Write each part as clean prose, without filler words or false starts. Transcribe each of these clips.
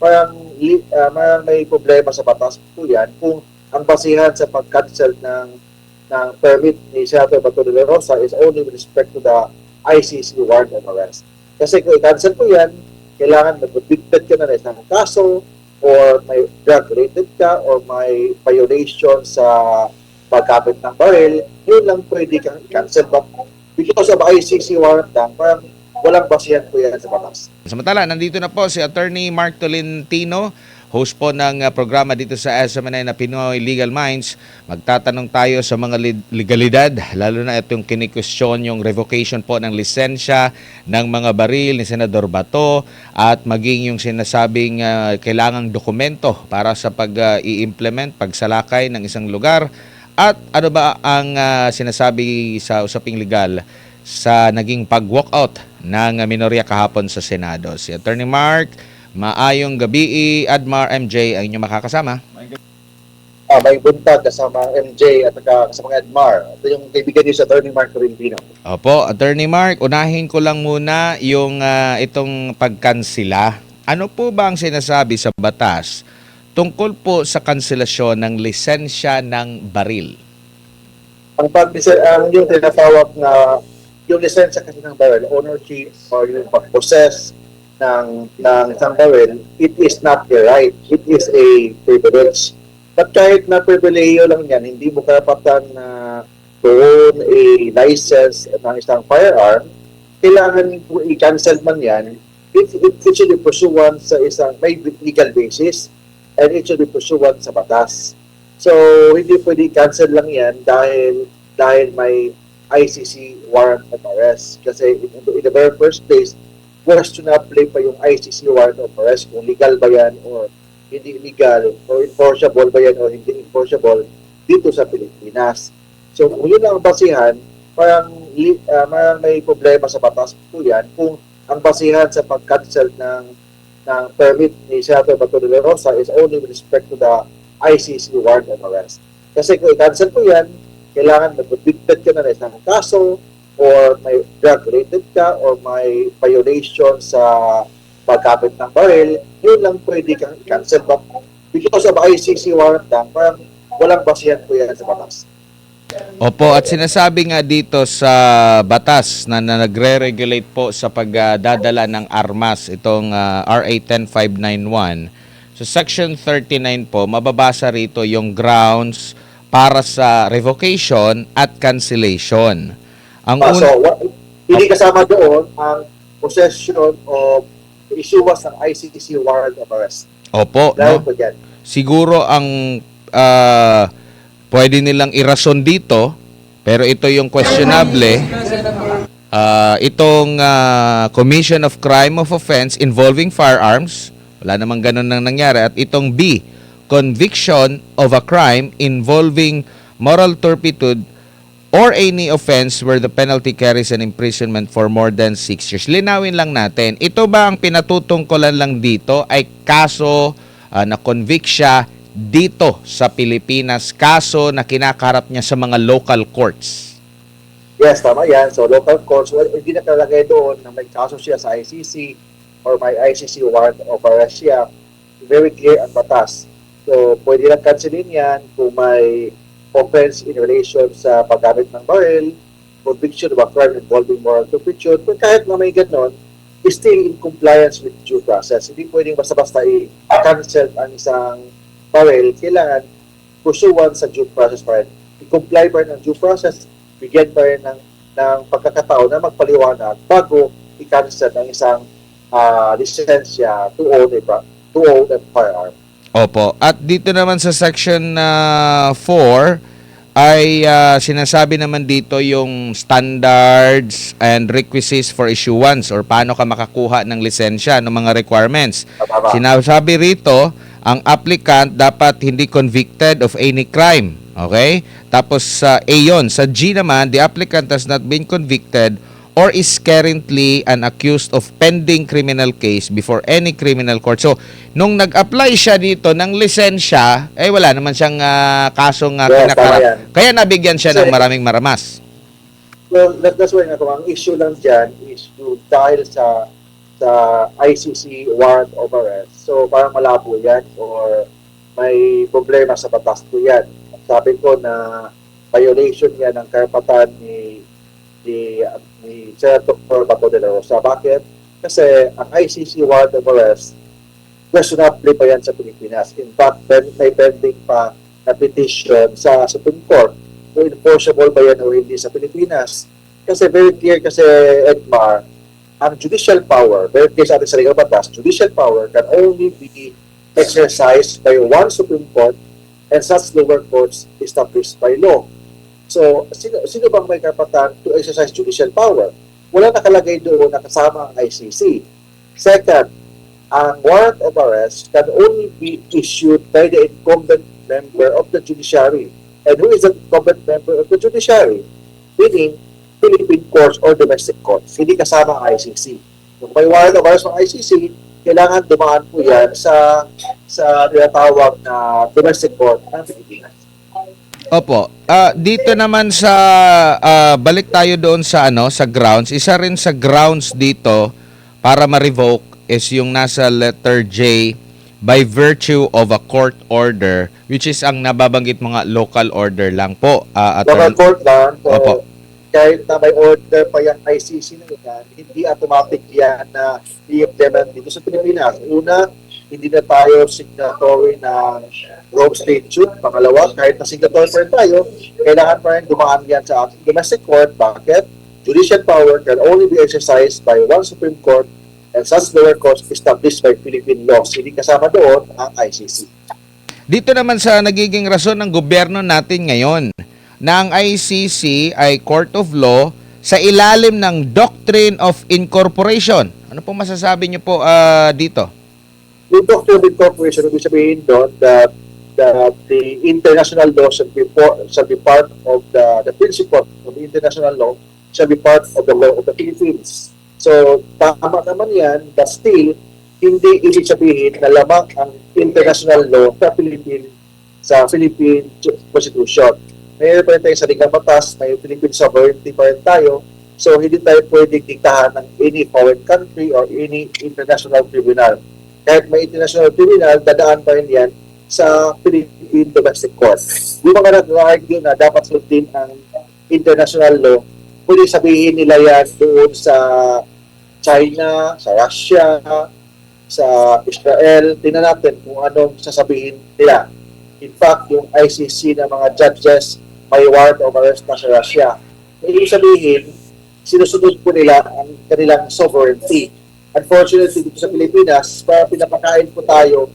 parang may problema sa batas po yan kung ang basihan sa pag-cancel ng permit ni Senator Bato de la Rosa is only with respect to the ICC warrant of arrest. Kasi kung i-cancel po yan, kailangan mag-convicted ka na ng isang kaso or may drug-related ka or may violation sa pagkapit ng baril, yun lang pwede kang i-cancel. But because of ICC warrant lang, parang walang basihan po yan sa batas. Samantala, nandito na po si Attorney Mark Tolentino, host po ng programa dito sa SMNI na Pinoy Legal Minds. Magtatanong tayo sa mga legalidad, lalo na itong kinikwestiyon yung revocation po ng lisensya ng mga baril ni Senador Bato at maging yung sinasabing kailangang dokumento para sa pag-i-implement, pagsalakay ng isang lugar. At ano ba ang sinasabi sa usaping legal sa naging pag-walkout ng minorya kahapon sa Senado? Si Attorney Mark, maayong gabi, Admar MJ ang inyong makakasama. May buntag kasama MJ at kasama Admar. Ito yung kaibigan niyo sa Attorney Mark Tolentino. Opo, Attorney Mark, unahin ko lang muna yung itong pagkansila. Ano po ba ang sinasabi sa batas tungkol po sa kanselasyon ng lisensya ng baril? Yung tinatawag na yung lisensya kasi ng baril, ownership or yung pag-possess ng isang baril, it is not a right. It is a privilege. But kahit na pribileyo lang yan, hindi mo karapatan na own a license ng isang firearm, kailangan i-cancel man yan, it should be pursuant sa isang may legal basis and it should be pursuant sa batas. So, hindi pwede cancel lang yan dahil may ICC warrant of arrest. Kasi in the very first place, questionable pa yung ICC warrant of arrest kung legal ba yan or hindi legal or enforceable ba yan or hindi enforceable dito sa Pilipinas. So kung yun ang basihan, parang may problema sa batas po yan kung ang basihan sa pag-cancel ng permit ni Senator Bato de la Rosa is only with respect to the ICC warrant of arrest. Kasi kung i-cancel po yan, kailangan mag-convicted ka na ng isang kaso or may drug-related ka or may violation sa pagkapit ng baril, yun lang pwede kang i-cancel. But because of ICC warrant lang, parang walang basihan po yan sa batas. Opo, at sinasabi nga dito sa batas na nagre-regulate po sa pagdadala ng armas, itong RA 10591. So Section 39 po, mababasa rito yung grounds para sa revocation at cancellation. Hindi kasama doon ang possession of issuance ng ICC warrant of arrest. Opo, no? Siguro ang pwede nilang irason dito, pero ito yung questionable, itong commission of crime of offense involving firearms, wala namang ganun nang nangyari, at itong B, conviction of a crime involving moral turpitude or any offense where the penalty carries an imprisonment for more than 6 years. Linawin lang natin, ito ba ang pinatutungkulan lang dito ay kaso na convict siya dito sa Pilipinas, kaso na kinakarap niya sa mga local courts? Yes, tama yan. So local courts, well, hindi nakalagay doon na may kaso siya sa ICC or may ICC warrant of arrest siya. Very clear ang batas. So pwede lang cancelin yan kung may offense in relation sa paggamit ng baril, conviction of a crime involving moral turpitude. Kung kahit na may ganon, still in compliance with due process. Hindi pwedeng basta-basta i-cancel ang isang baril. Kailangan pursuant sa due process pa rin. I-comply pa rin ng due process, bigyan pa rin ng pagkakataon na magpaliwanag bago i-cancel ang isang lisensya to own a firearm. Opo. At dito naman sa Section 4 ay sinasabi naman dito yung standards and requisites for issuance or paano ka makakuha ng lisensya, ng mga requirements. Sinasabi rito, ang applicant dapat hindi convicted of any crime. Okay? Tapos sa A yun. Sa G naman, the applicant has not been convicted or is currently an accused of pending criminal case before any criminal court. So, nung nag-apply siya dito ng lisensya, wala naman siyang kasong kinakarap. Kaya nabigyan siya ng maraming maramas. Well, that's why ang issue lang dyan is dahil sa sa ICC warrant of arrest. So parang malabo yan or may problema sa batas ko yan. Sabi ko na violation yan ng karapatan ni Senator Bato de la Rosa. Bakit? Kasi ang ICC warrant of arrest, questionably pa yan sa Pilipinas. In fact, may pending pa na petition sa Supreme Court kung enforceable ba yan o hindi sa Pilipinas. Kasi very clear kasi, Edmar, ang judicial power, very clear sa ating sariling batas, judicial power can only be exercised by one Supreme Court and such lower courts established by law. So, sino bang may karapatan to exercise judicial power? Wala nakalagay doon na kasama ang ICC. Second, ang warrant of arrest can only be issued by the incumbent member of the judiciary. And who is the incumbent member of the judiciary? Meaning, Philippine courts or domestic courts. Hindi kasama ang ICC. Kung may warrant of arrest ng ICC, kailangan dumaan po yan sa tinatawag na domestic court ng Pilipinas. Opo. Dito naman sa balik tayo doon sa sa grounds. Isa rin sa grounds dito para ma-revoke is yung nasa letter J, by virtue of a court order, which is ang nababanggit mga local order lang po. Local court lang. So, Opo. kahit na may order pa yung ICC na yan, hindi automatic yan na i-implement dito sa Pilipinas. Una, hindi na tayo signatory ng Rome Statute. Pangalawa, kahit na signatory pa rin tayo, kailangan pa rin dumaan yan sa ating domestic court. Bakit? Judicial power can only be exercised by one Supreme Court and such lower courts established by Philippine laws. Hindi kasama doon ang ICC. Dito naman sa nagiging rason ng gobyerno natin ngayon na ang ICC ay court of law sa ilalim ng Doctrine of Incorporation. Ano po masasabi niyo po dito? Yung Doctrine of Incorporation, ibig sabihin doon that the international law shall be part of the principle of the international law shall be part of the law of the Philippines. So, tama naman yan, but still, hindi ibig sabihin na lamang ang international law sa Philippine Constitution. Mayroon pa rin tayong sariling batas, may Philippine sovereignty pa rin tayo. So, hindi tayo pwedeng diktahan ng any foreign country or any international tribunal. Kahit may international tribunal, dadaan pa rin yan sa Philippine domestic court. Yung mga nag-argue na dapat sundin ang international law, pwede sabihin nila yan doon sa China, sa Russia, sa Israel. Tingnan natin kung anong sasabihin nila. In fact, yung ICC na mga judges may warrant of arrest na sa Russia. Ibig sabihin, sinusunod po nila ang kanilang sovereignty. Unfortunately, dito sa Pilipinas, para pinapakain po tayo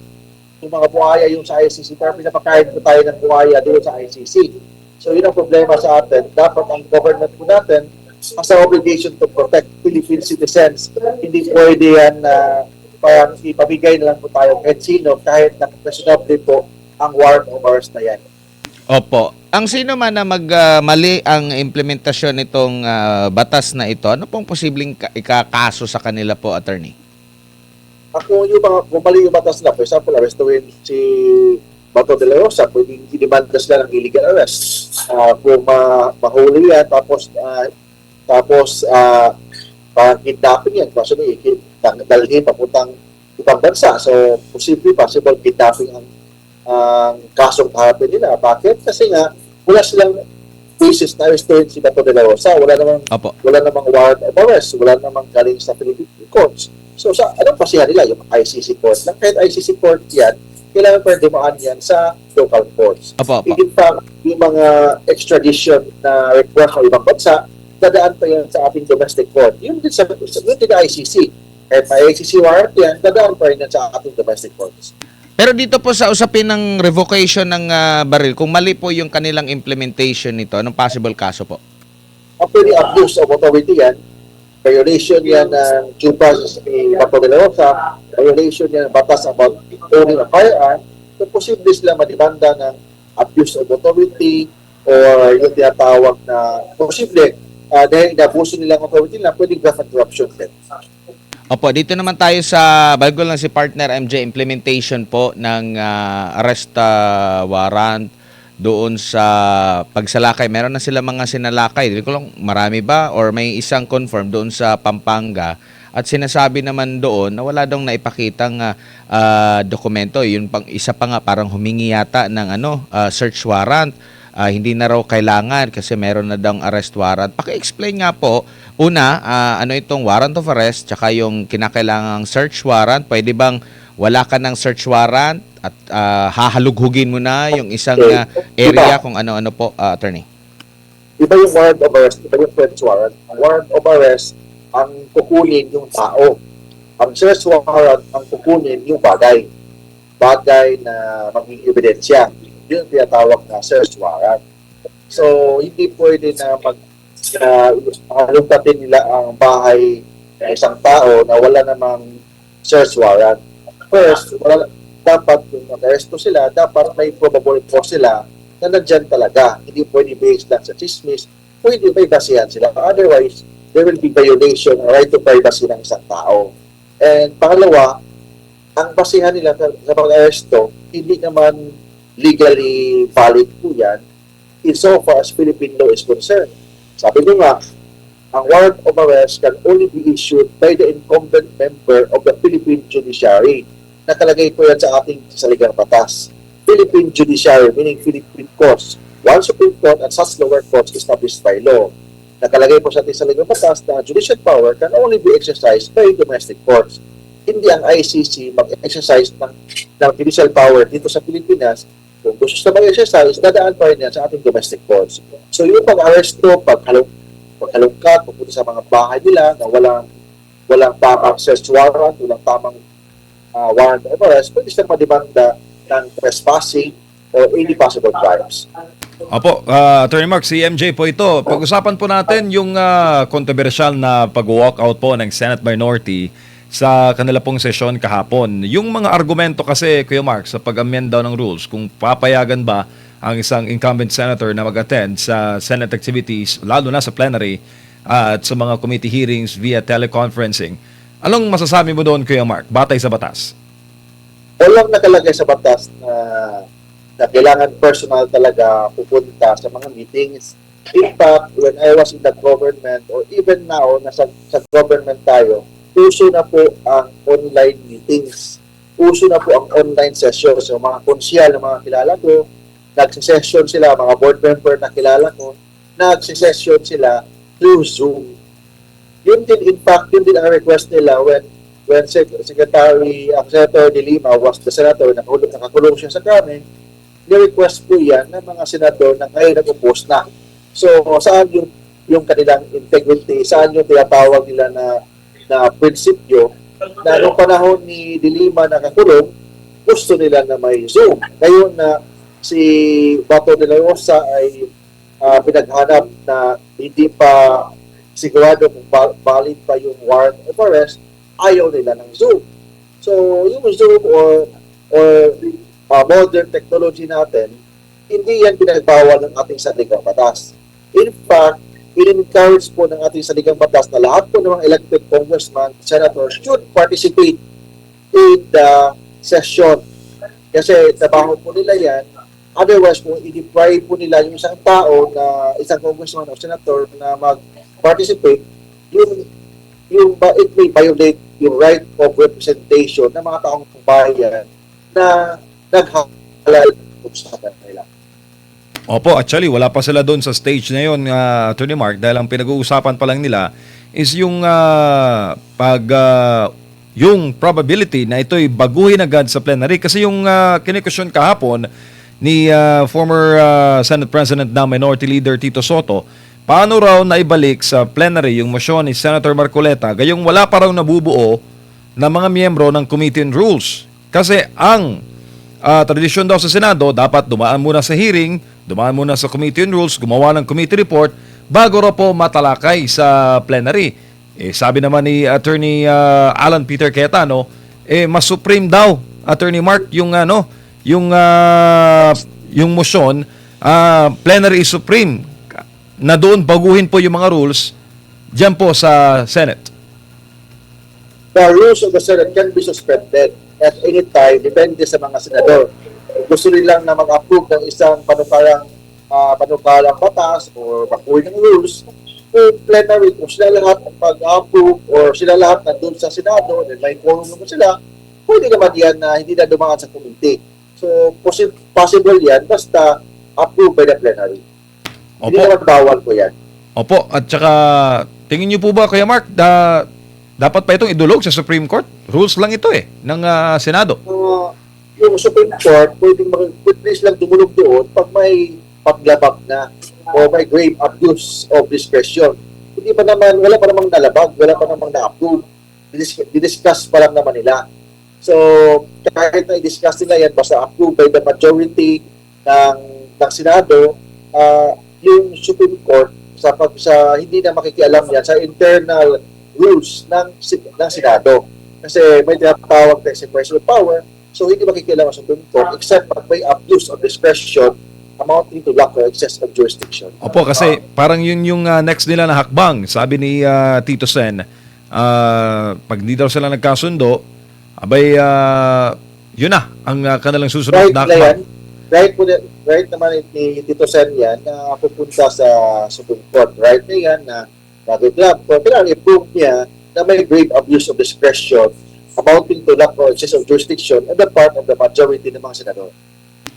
yung mga buhaya yung sa ICC, para pinapakain po tayo ng buhaya doon sa ICC. So, yun ang problema sa atin. Dapat ang government po natin has an obligation to protect Philippine citizens. Hindi pwede yan na parang ipabigay na lang po tayo kahit sino, kahit na-questionably po ang warrant of arrest na yan. Opo. Ang sino man na mali ang implementasyon nitong batas na ito, ano pong posibleng ikakaso sa kanila po, attorney? Ako yung mga bumali yung batas na, for example, arrestuin si Bato de la Rosa, pwedeng i-demanda sila ng illegal arrest. Kung mahuli yan, tapos parang kidnapping yan, kasi dalhin papuntang ibang bansa. So, possible kidnapping ang kasong kaharapin nila. Bakit? Kasi nga, wala silang cases na arrestuin si Bato de la Rosa. Wala namang warrant of arrest. Wala namang galing sa Philippine courts. So, anong pasihan nila? Yung ICC court. Kahit ICC court yan, kailangan pa rin dumaan yan sa local courts. In fact, yung mga extradition na request ng ibang bansa, dadaan pa yan sa ating domestic court. Yun din sa ICC. Kahit may ICC warrant yan, dadaan pa rin yan sa ating domestic courts. Pero dito po sa usapin ng revocation ng baril, kung mali po yung kanilang implementation nito, anong possible kaso po? Actually, abuse of authority yan. Violation yan ng due process ni Bato de la Rosa. Violation yan ng batas about owning a firearm. So, posible sila madimanda ng abuse of authority or yung tinatawag na posible dahil inabuso nilang authority nila, pwedeng graft and corruption din. Opo, dito naman tayo sa bago lang si partner MJ, implementation po ng arrest warrant doon sa pagsalakay. Meron na sila mga sinalakay. Hindi ko lang marami ba or may isang confirm doon sa Pampanga at sinasabi naman doon na wala daw naipakitang dokumento. Yun pang isa pa nga, parang humingi yata ng search warrant. Hindi na raw kailangan kasi meron na daw arrest warrant. Paki-explain nga po, una, ano itong warrant of arrest tsaka yung kinakailangang search warrant. Pwede bang wala ka ng search warrant at hahalughugin mo na yung isang area kung ano-ano po, attorney? Iba yung warrant of arrest, iba yung search warrant. Ang warrant of arrest, ang kukunin yung tao. Ang search warrant, ang kukunin yung bagay. Bagay na maging ebidensya. Yun ang tinatawag na search warrant. So, hindi pwede na halungkatin nila ang bahay ng isang tao na wala namang search warrant. First, dapat kung mag-aresto sila, dapat may probable cause sila na nandyan talaga. Hindi pwede based lang sa chismis, pwede may basihan sila. Otherwise, there will be violation of right to privacy ng isang tao. And pangalawa, ang basihan nila sa pag-aresto, hindi naman legally valid po yan insofar as Philippine law is concerned. Sabi ko nga, ang warrant of arrest can only be issued by the incumbent member of the Philippine Judiciary. Nakalagay po yan sa ating saligang batas. Philippine Judiciary, meaning Philippine courts. One Supreme Court and such lower courts established by law. Nakalagay po sa ating saligang batas na judicial power can only be exercised by domestic courts. Hindi ang ICC mag-exercise ng judicial power dito sa Pilipinas. Kung gusto na mag-exercise, dadaan pa rin yan sa ating domestic courts. So yung pag-aresto, paghalungkat, pupunta sa mga bahay nila na walang tamang search warrant, walang tamang warrant of arrest, pwede silang madimanda ng trespassing or any possible crimes. Opo, Attorney Mark, si MJ po ito. Pag-usapan po natin yung kontrobersyal na pag-walkout po ng Senate Minority sa kanila pong sesyon kahapon. Yung mga argumento kasi, Kuya Mark, sa pag-amend daw ng rules, kung papayagan ba ang isang incumbent senator na mag-attend sa Senate activities, lalo na sa plenary at sa mga committee hearings via teleconferencing. Anong masasabi mo doon, Kuya Mark, batay sa batas? Walang nakalagay sa batas na kailangan personal talaga pupunta sa mga meetings. In fact, when I was in the government or even now, sa government tayo, uso na po ang online meetings. Uso na po ang online sessions. So, mga konsyal na mga kilala ko, nagsisession sila, mga board member na kilala ko, nagsisession sila through Zoom. Yun din, in fact, yun din ang request nila when Senator De Lima was the senator, nakakulong siya sa Krame, ni-request po yan ng mga senador na ngayon nag-oppose na. So, saan yung kanilang integrity, saan yung tinatawag nila na prinsipyo na noong panahon ni De Lima nakakulong, gusto nila na may Zoom. Ngayon na si Bato de la Rosa ay pinaghanap na hindi pa sigurado kung valid pa yung warrant of arrest, ayaw nila ng Zoom. So, yung Zoom or modern technology natin, hindi yan pinagbawal ng ating saligang batas. In fact, in-encourage po ng ating saligang batas na lahat po ng mga elected congressman, senators should participate in the session. Kasi trabaho po nila yan. Otherwise, kung i-deprive po nila yung isang tao na isang congressman o senator na mag-participate, it may violate yung right of representation ng mga taong bayan na naghalal sa kanila. Opo, actually, wala pa sila doon sa stage na yun, Attorney Mark, dahil ang pinag-uusapan pa lang nila is yung yung probability na ito'y baguhin agad sa plenary. Kasi yung kinikusyon kahapon ni former Senate President na Minority Leader Tito Soto, paano raw naibalik sa plenary yung motion ni Senator Marcoleta gayong wala pa raw nabubuo na mga miyembro ng Committee on Rules. Kasi ang tradisyon daw sa Senado, dapat dumaan muna sa hearing, dumaan muna sa Committee on Rules, gumawa ng committee report, bago raw po matalakay sa plenary. Sabi naman ni Attorney Alan Peter Cayetano, mas supreme daw, Attorney Mark, yung motion, plenary is supreme, na doon baguhin po yung mga rules dyan po sa Senate. The rules of the Senate can be suspended at any time, depende sa mga senador. Gusto nilang na mag-approve ng isang panukalang batas o baguhin ng rules, kung plenary, kung sila lahat ang pag-approve or sila lahat nandun sa Senado, then may quorum naman sila, pwede naman yan na hindi na dumaan sa committee. So, possible yan basta approved by the plenary. Hindi Opo. naman bawal po yan. Opo, at saka tingin niyo po ba, Kuya Mark, dapat pa itong idulog sa Supreme Court? Rules lang ito ng Senado. Yung Supreme Court, pwedeng please lang dumulog doon pag may paglabag na o may grave abuse of discretion. Hindi pa naman, wala pa namang nalabag, wala pa namang na-approve. Didiscuss pa lang naman nila. So, kahit na i-discuss nila yan, basta approved by the majority ng Senado, yung Supreme Court, sa hindi na makikialam yan sa internal rules ng Senado. Kasi may tinatawag na separation of power, so hindi makikialam ang Supreme Court except pag may abuse of discretion amounting to lack or excess of jurisdiction. Opo, kasi parang yun yung next nila na hakbang. Sabi ni Tito Sen, pag di daw sila nagkasundo, abay, yun na ang kanilang susunod na hakbang. Right naman ni Tito Sen yan na pupunta sa Supreme Court. Right na yan na nag-club. Pero kailangan i-prove niya na may grave abuse of discretion amounting to lack or excess of jurisdiction on the part of the majority ng mga senador.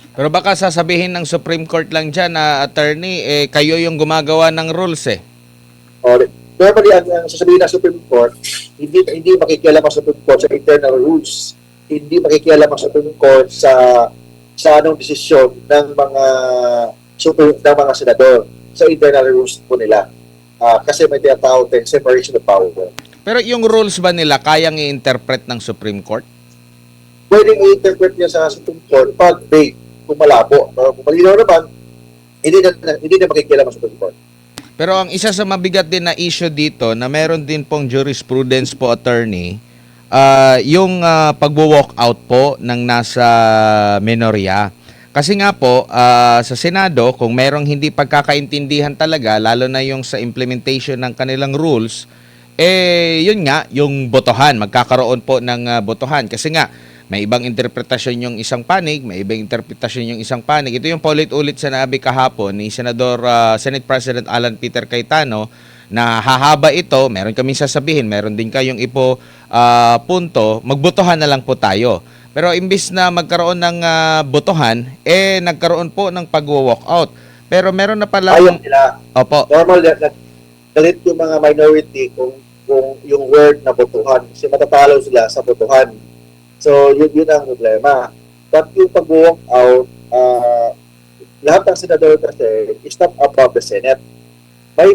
Pero baka sasabihin ng Supreme Court lang dyan na attorney, kayo yung gumagawa ng rules eh. Normally, ang sasabihin ng Supreme Court, hindi makikialam ang Supreme Court sa internal rules. Hindi makikialam ang Supreme Court sa anong desisyon ng mga senador sa internal rules po nila. Kasi may tinatawag din separation of power. Pero yung rules ba nila kayang i-interpret ng Supreme Court? Pwedeng i-interpret niya sa Supreme Court pag vague, kung malabo. Pero kung malinaw naman, hindi na makikialam ang Supreme Court. Pero ang isa sa mabigat din na issue dito na meron din pong jurisprudence po, attorney, yung pagwo-walk out po ng nasa minorya. Kasi nga po, sa Senado, kung merong hindi pagkakaintindihan talaga, lalo na yung sa implementation ng kanilang rules, yun nga, yung botohan, magkakaroon po ng botohan. Kasi nga, may ibang interpretasyon yung isang panig, may ibang interpretasyon yung isang panig. Ito yung paulit-ulit sa nabi kahapon ni Senate President Alan Peter Cayetano na hahaba ito, meron kaming sasabihin, meron din kayong punto, magbotohan na lang po tayo. Pero imbis na magkaroon ng botohan, nagkaroon po ng pag-walk out. Pero meron na pala... Ayaw nila. Opo. Normal, galit yung mga minority kung yung word na botohan. Kasi matatalo sila sa botohan. So, yun ang problema. But yung pag-walk out, lahat ng senador kasi is not above the Senate. May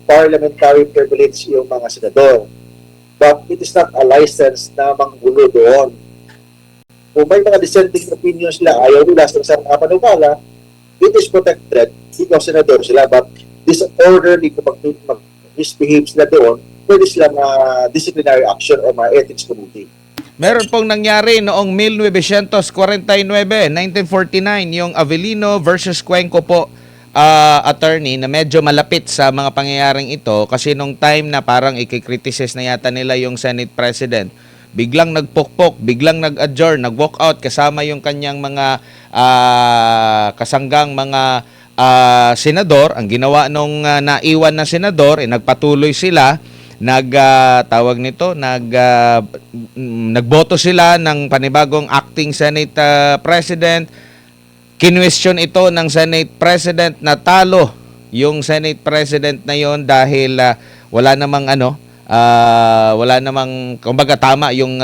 parliamentary privilege yung mga senador. But it is not a license na manggulo doon. Kung may mga dissenting opinions sila, ayaw nila sa isang panukala, it is protected because senador sila. But disorderly kung mag-misbehave sila doon, pwede sila disciplinary action o ethics committee. Meron pong nangyari noong 1949, 1949, yung Avellino versus Cuenco po, attorney, na medyo malapit sa mga pangyayaring ito kasi nung time na parang ikikriticize na yata nila yung Senate President, biglang nagpukpok, biglang nag-adjourn, nag-walk out kasama yung kanyang mga kasanggang mga senador. Ang ginawa nung naiwan na senador, nagpatuloy sila, nagboto sila ng panibagong acting Senate President. Kinwestiyon ito ng Senate President na talo yung Senate President na yon dahil wala namang kumbaga tama yung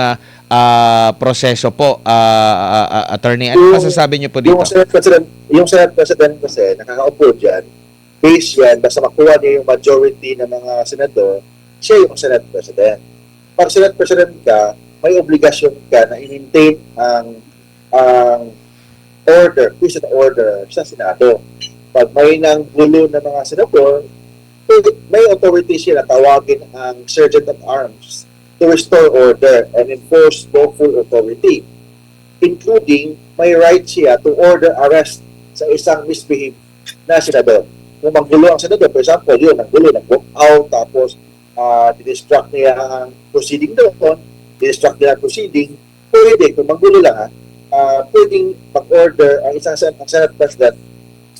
proseso po, attorney. Ano masasabi niyo po dito? Yung Senate President kasi nakakaupo dyan, base yan, basta makuha niya yung majority ng mga senador, siya yung Senate President. Pag Senate President ka, may obligasyon ka na i-maintain ang order, peace and order sa Senado. Pag may nang gulo ng mga senador, may authority siya na tawagin ang Sergeant at Arms to restore order and enforce lawful authority, including may right siya to order arrest sa isang misbehave na senador. Kung maggulo ang senador, for example, yun, naggulo, nag-walk out, tapos didistract niya ang proceeding doon, didistract niya ang proceeding, pwede, kung maggulo lang pwedeng mag-order ang isang Senate President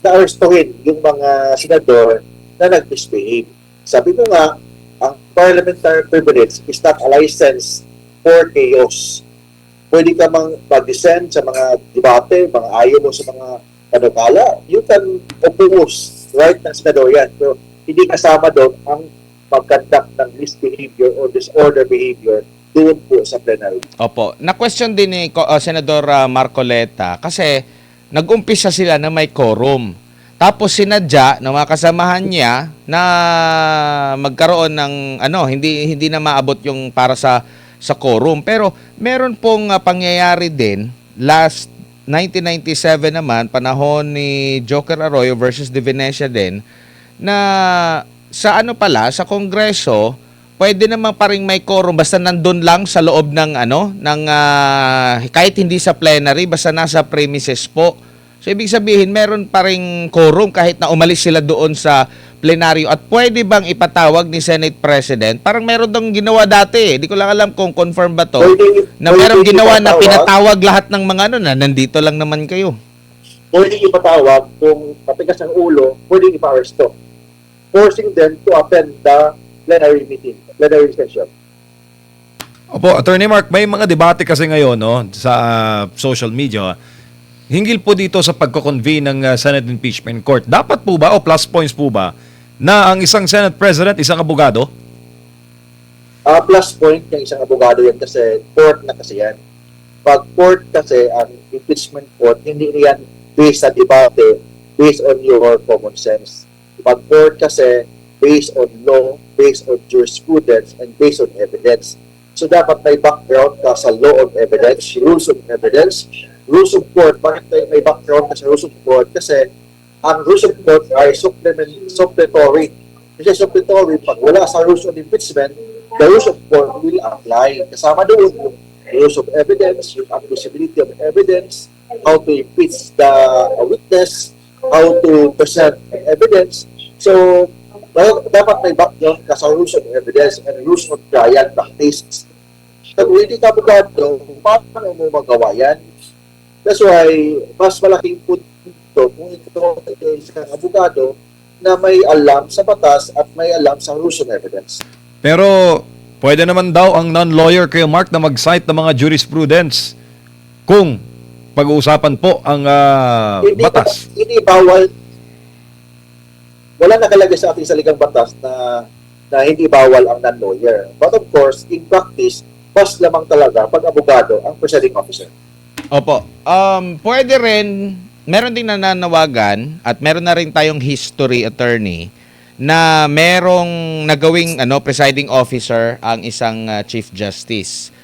na arrestuhin yung mga senador na nag-misbehave. Sabi ko nga, ang parliamentary privilege is not a license for chaos. Pwede ka mag-dissent sa mga debate, mga ayaw mo sa mga panukala, you can oppose, right, ng senador yan. So, hindi kasama doon ang pag-conduct ng misbehavior or disorder behavior doon po sa plenary. Opo. Na-question din ni Senador Marcoleta kasi nag-umpisa sila na may quorum. Tapos sinadya ng mga kasamahan niya na magkaroon ng hindi na maabot yung para sa quorum. Pero meron pong pangyayari din last 1997 naman, panahon ni Joker Arroyo versus De Venecia din, na sa sa Kongreso, pwede naman pa rin may quorum basta nandun lang sa loob ng kahit hindi sa plenary, basta nasa premises po. So ibig sabihin, meron pa rin quorum kahit na umalis sila doon sa plenaryo. At pwede bang ipatawag ni Senate President? Parang meron dong ginawa dati. Hindi ko lang alam kung confirm ba to. Na meron ginawa na pinatawag lahat ng mga na nandito lang naman kayo. Pwede ipatawag kung matigas ang ulo, pwede ipa-arresto. Forcing them to attend the plenary meeting, plenary session. Opo, Attorney Mark, may mga debate kasi ngayon sa social media hinggil po dito sa pagko-convene ng Senate Impeachment Court. Dapat po ba o plus points po ba na ang isang Senate President, isang abogado? Plus point yung isang abogado yan kasi court na kasi yan. Pag court kasi, ang impeachment court, hindi yan based sa debate, based on your common sense. Pag court kasi, based on law, based on jurisprudence, and based on evidence. So dapat may background ka sa law of evidence, rules of evidence, rules of court. Bakit may background ka sa rules of court? Kasi ang rules of court ay supplementary. Kasi supplementary, pag wala sa rules of impeachment, the rules of court will apply. Kasama doon yung rules of evidence, yung admissibility of evidence, how to impeach the witness, how to present evidence. So, dapat may background ka sa rules of evidence and rules of trial practice. Pag hindi ka abogado, paano mo magawa yan? That's why, mas malaking punto kung ito ay isang abogado na may alam sa batas at may alam sa rules of evidence. Pero pwede naman daw ang non-lawyer kayo, Mark, na mag-cite ng mga jurisprudence kung pag-uusapan po ang batas. Hindi bawal. Wala nakalagay sa ating saligang batas na hindi bawal ang non-lawyer. But of course, in practice, mas lamang talaga pag abogado ang presiding officer. Opo. Pwede rin, meron ding nananawagan at meron na rin tayong history attorney na merong nagawing presiding officer ang isang Chief Justice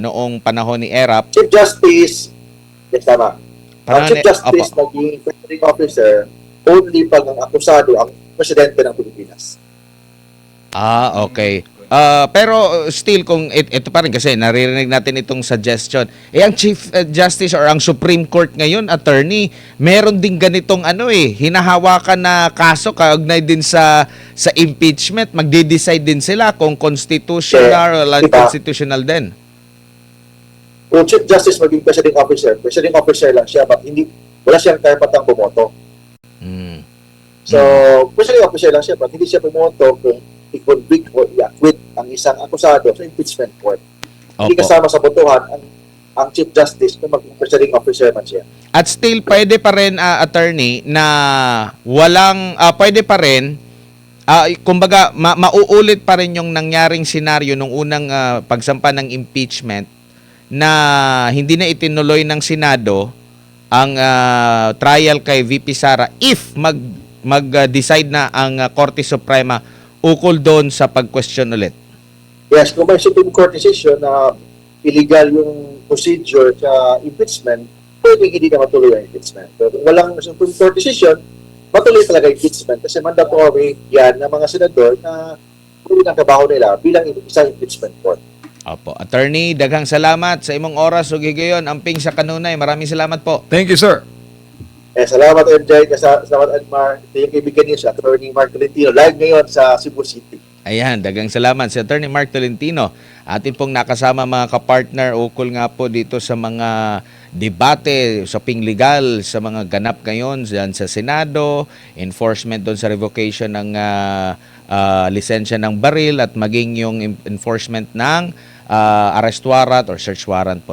noong panahon ni ERAP. Chief Justice, yes, tama. Ang Chief Justice opo, naging presiding officer only pag ang akusado ang presidente ng Pilipinas. Okay. Pero still, kung ito pa rin kasi naririnig natin itong suggestion. Ang Chief Justice or ang Supreme Court ngayon, attorney, meron din ganitong hinahawakan na kaso kaugnay din sa impeachment. Magde-decide din sila kung constitutional or unconstitutional din. Kung Chief Justice maging presiding officer lang siya, but wala siyang karapatang bumoto. So, presiding officer lang siya, but hindi siya bumoto kung i-convict or i-acquit ang isang akusado sa impeachment court. Hindi kasama sa botohan ang Chief Justice kung maging presiding officer man siya. At still, pwede pa rin, attorney, na pwede pa rin, kumbaga, mauulit pa rin yung nangyaring senaryo nung unang pagsampa ng impeachment na hindi na itinuloy ng Senado ang trial kay VP Sara if mag-decide na ang Korte Suprema ukol doon sa pag-question ulit. Yes, kung may Supreme Court decision na illegal yung procedure sa impeachment, pwede hindi na matuloy ang impeachment. So, kung walang Supreme Court decision, matuloy talaga impeachment kasi mandatory yan ng mga senador na tuloy ng trabaho nila bilang isang impeachment court. Opo. Attorney, daghang salamat sa imong oras ug higayon amping sa kanunay. Maraming salamat po. Thank you, sir. Salamat, MJ. Salamat, Edmar. Ito yung kaibigan niyo sa Attorney Mark Tolentino. Live ngayon sa Cebu City. Ayan, daghang salamat si Attorney Mark Tolentino. Atin pong nakasama mga kapartner ukol nga po dito sa mga debate, usaping legal sa mga ganap ngayon dyan sa Senado, enforcement doon sa revocation ng lisensya ng baril at maging yung enforcement ng arrest warrant or search warrant po